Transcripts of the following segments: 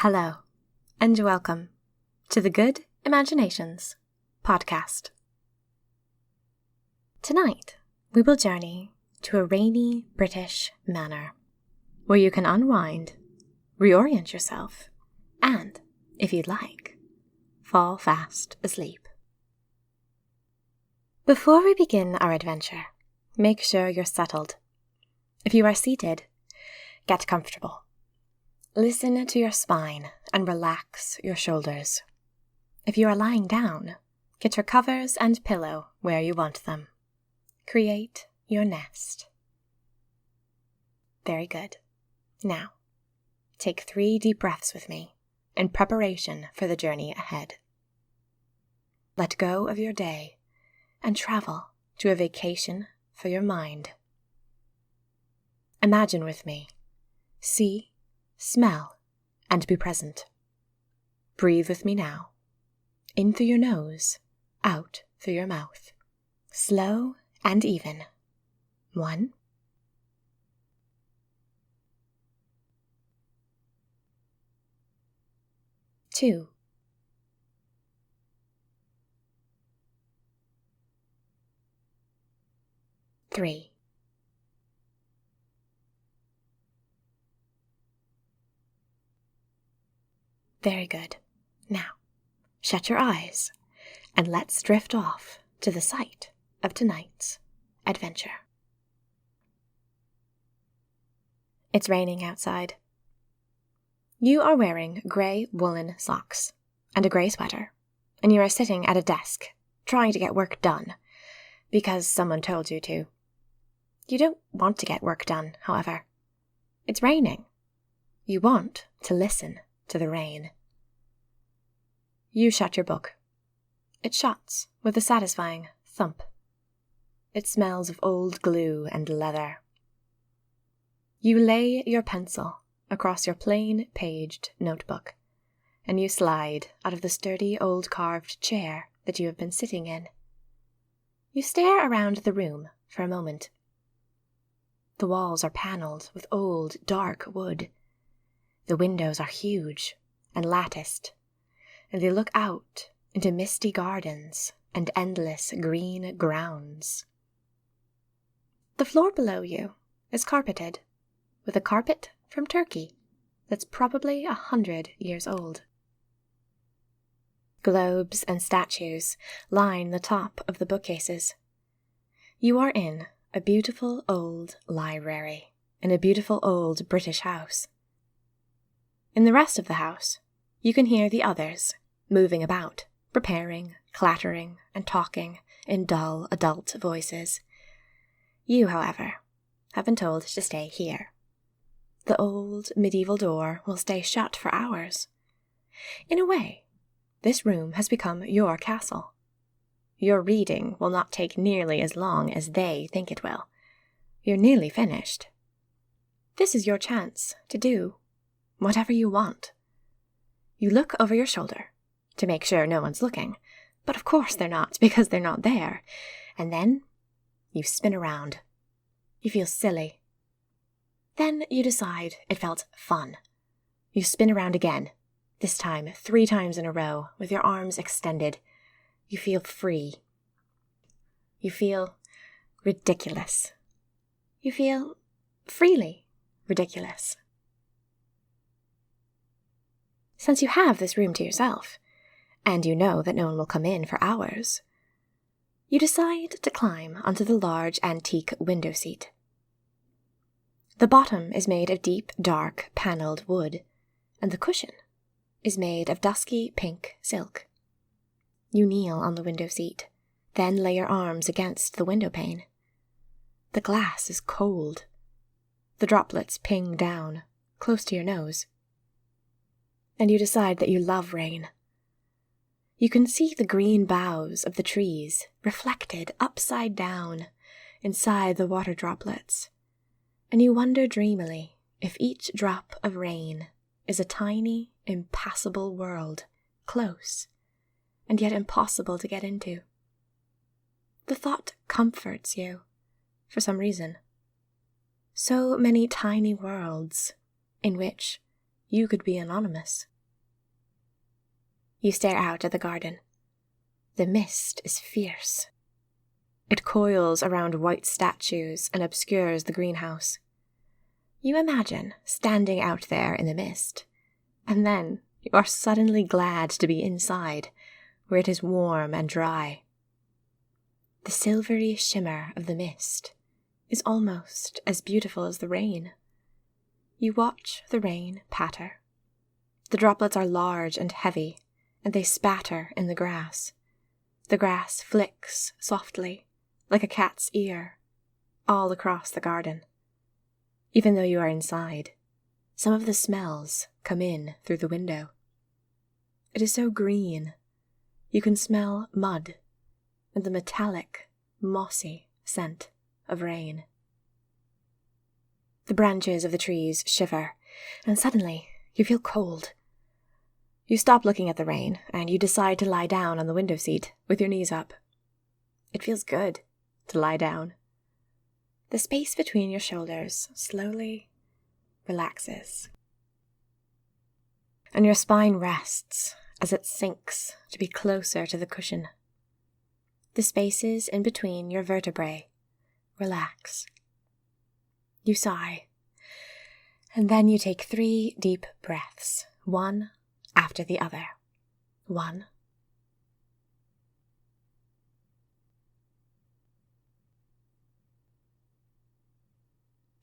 Hello, and welcome to the Good Imaginations podcast. Tonight, we will journey to a rainy British manor, where you can unwind, reorient yourself, and, if you'd like, fall fast asleep. Before we begin our adventure, make sure you're settled. If you are seated, get comfortable. Listen to your spine and relax your shoulders. If you are lying down, get your covers and pillow where you want them. Create your nest. Very good. Now, take 3 deep breaths with me in preparation for the journey ahead. Let go of your day and travel to a vacation for your mind. Imagine with me. See, smell, and be present. Breathe with me now. In through your nose, out through your mouth. Slow and even. 1, 2, 3. Very good. Now, shut your eyes and let's drift off to the site of tonight's adventure. It's raining outside. You are wearing grey woolen socks and a grey sweater, and you are sitting at a desk trying to get work done because someone told you to. You don't want to get work done, however. It's raining. You want to listen to the rain. You shut your book. It shuts with a satisfying thump. It smells of old glue and leather. You lay your pencil across your plain-paged notebook, and you slide out of the sturdy old carved chair that you have been sitting in. You stare around the room for a moment. The walls are panelled with old, dark wood. The windows are huge and latticed, and they look out into misty gardens and endless green grounds. The floor below you is carpeted with a carpet from Turkey that's probably 100 years old. Globes and statues line the top of the bookcases. You are in a beautiful old library in a beautiful old British house. In the rest of the house, you can hear the others moving about, preparing, clattering, and talking in dull adult voices. You, however, have been told to stay here. The old medieval door will stay shut for hours. In a way, this room has become your castle. Your reading will not take nearly as long as they think it will. You're nearly finished. This is your chance to do whatever you want. You look over your shoulder to make sure no one's looking, but of course they're not because they're not there. And then you spin around. You feel silly. Then you decide it felt fun. You spin around again, this time 3 times in a row with your arms extended. You feel free. You feel ridiculous. You feel freely ridiculous. Since you have this room to yourself, and you know that no one will come in for hours, you decide to climb onto the large antique window seat. The bottom is made of deep, dark, panelled wood, and the cushion is made of dusky pink silk. You kneel on the window seat, then lay your arms against the window pane. The glass is cold. The droplets ping down, close to your nose. And you decide that you love rain. You can see the green boughs of the trees reflected upside down inside the water droplets, and you wonder dreamily if each drop of rain is a tiny, impassable world, close, and yet impossible to get into. The thought comforts you, for some reason. So many tiny worlds in which you could be anonymous. You stare out at the garden. The mist is fierce. It coils around white statues and obscures the greenhouse. You imagine standing out there in the mist, and then you are suddenly glad to be inside, where it is warm and dry. The silvery shimmer of the mist is almost as beautiful as the rain. You watch the rain patter. The droplets are large and heavy, and they spatter in the grass. The grass flicks softly, like a cat's ear, all across the garden. Even though you are inside, some of the smells come in through the window. It is so green. You can smell mud and the metallic, mossy scent of rain. The branches of the trees shiver, and suddenly you feel cold. You stop looking at the rain, and you decide to lie down on the window seat with your knees up. It feels good to lie down. The space between your shoulders slowly relaxes, and your spine rests as it sinks to be closer to the cushion. The spaces in between your vertebrae relax. You sigh, and then you take 3 deep breaths, one after the other. 1.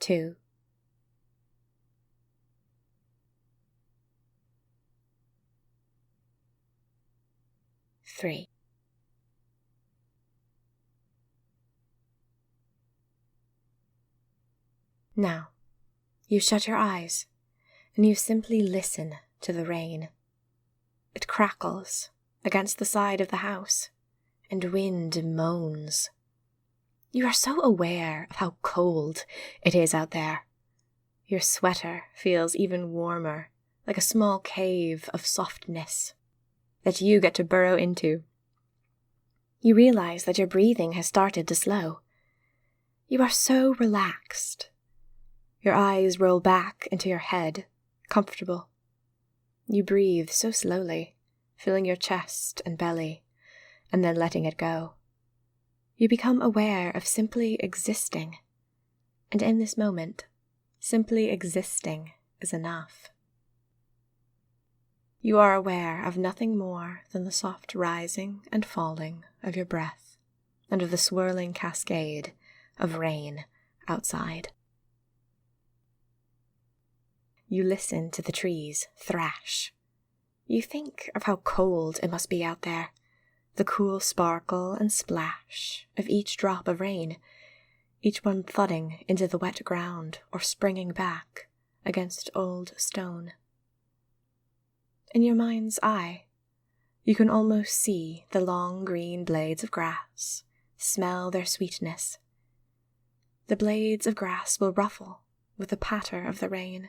2. 3. Now, you shut your eyes, and you simply listen to the rain. It crackles against the side of the house, and wind moans. You are so aware of how cold it is out there. Your sweater feels even warmer, like a small cave of softness that you get to burrow into. You realize that your breathing has started to slow. You are so relaxed. Your eyes roll back into your head, comfortable. You breathe so slowly, filling your chest and belly, and then letting it go. You become aware of simply existing, and in this moment, simply existing is enough. You are aware of nothing more than the soft rising and falling of your breath, and of the swirling cascade of rain outside. You listen to the trees thrash. You think of how cold it must be out there, the cool sparkle and splash of each drop of rain, each one thudding into the wet ground or springing back against old stone. In your mind's eye, you can almost see the long green blades of grass, smell their sweetness. The blades of grass will ruffle with the patter of the rain.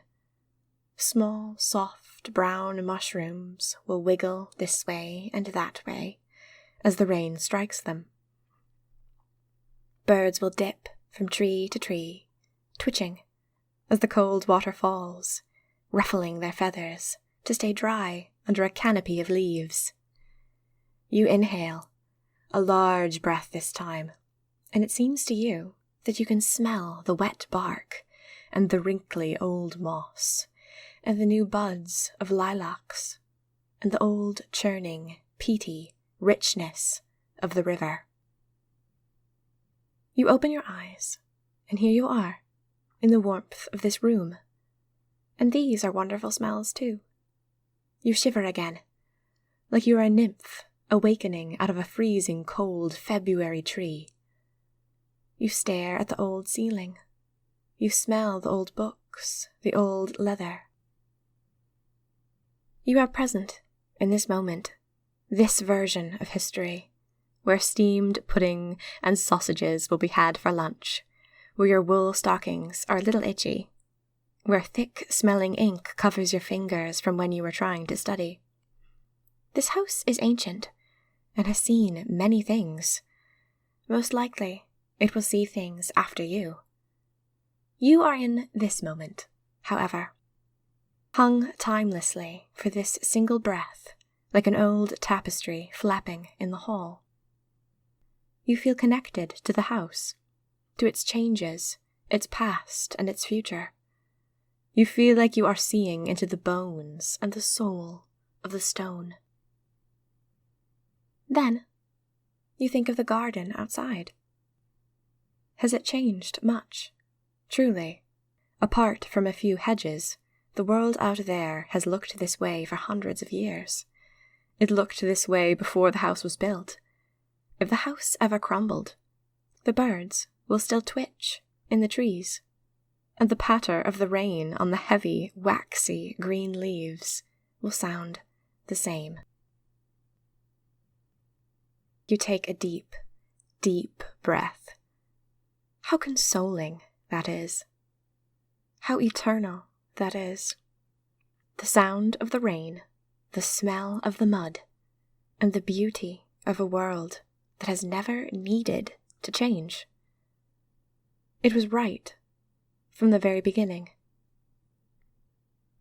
Small, soft, brown mushrooms will wiggle this way and that way as the rain strikes them. Birds will dip from tree to tree, twitching as the cold water falls, ruffling their feathers to stay dry under a canopy of leaves. You inhale, a large breath this time, and it seems to you that you can smell the wet bark and the wrinkly old moss, and the new buds of lilacs, and the old churning, peaty richness of the river. You open your eyes, and here you are, in the warmth of this room. And these are wonderful smells too. You shiver again, like you are a nymph awakening out of a freezing cold February tree. You stare at the old ceiling. You smell the old books, the old leather. You are present in this moment, this version of history, where steamed pudding and sausages will be had for lunch, where your wool stockings are a little itchy, where thick-smelling ink covers your fingers from when you were trying to study. This house is ancient and has seen many things. Most likely, it will see things after you. You are in this moment, however. hung timelessly for this single breath, like an old tapestry flapping in the hall. You feel connected to the house, to its changes, its past and its future. You feel like you are seeing into the bones and the soul of the stone. Then, you think of the garden outside. Has it changed much? Truly, apart from a few hedges, the world out there has looked this way for hundreds of years. It looked this way before the house was built. If the house ever crumbled, the birds will still twitch in the trees, and the patter of the rain on the heavy, waxy green leaves will sound the same. You take a deep, deep breath. How consoling that is. How eternal that is. The sound of the rain, the smell of the mud, and the beauty of a world that has never needed to change. It was right from the very beginning.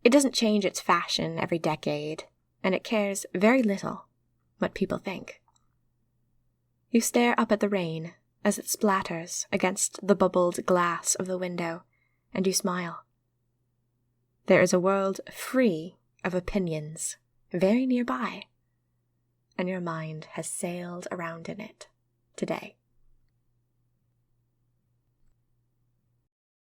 It doesn't change its fashion every decade, and it cares very little what people think. You stare up at the rain as it splatters against the bubbled glass of the window, and you smile. There is a world free of opinions very nearby, and your mind has sailed around in it today.